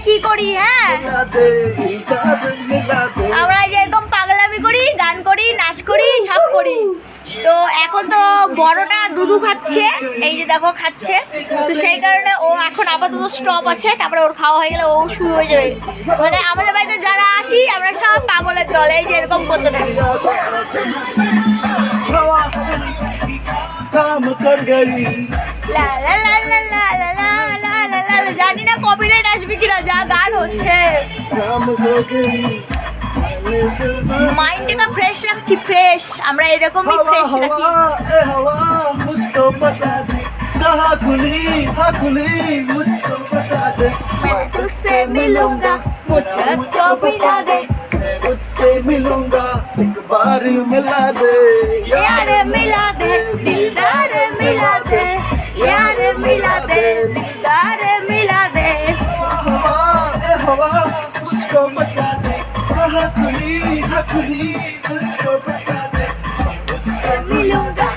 কি করি। হ্যাঁ, আমরা যেরকম পাগলামি করি, গান করি, নাচ করি, সব করি। তো এখন তো বড়টা দুধু খাচ্ছে, এই যে দেখো খাচ্ছে। তো সেই কারণে ও এখন আপাতত স্টপ আছে, তারপরে ওর খাওয়া হয়ে গেলে ও শুরু হয়ে যাবে। মানে আমাদের বাড়িতে যারা আসি আমরা সব পাগলের দল, এই যে এরকম করতে থাকি। লা লা লা লা লা লা লা লা লা লা লা। জানি না কপিরাইট আসবে কিনা, যা গান হচ্ছে। মাইন্ডটাকে ফ্রেশ রাখছি, ফ্রেশ। আমরা এরকমই ফ্রেশ রাখি। मैं तुझसे मिलूंगा, मुझे तो मिला दे, उससे मिलूंगा एक बार मिला दे यार मिला दे, दिलदार मिला दे, यार मिला दे, दिलदार मिला दे। हवा मुझको बता दे, खुली मुझको बता दे, उससे मिलूंगा,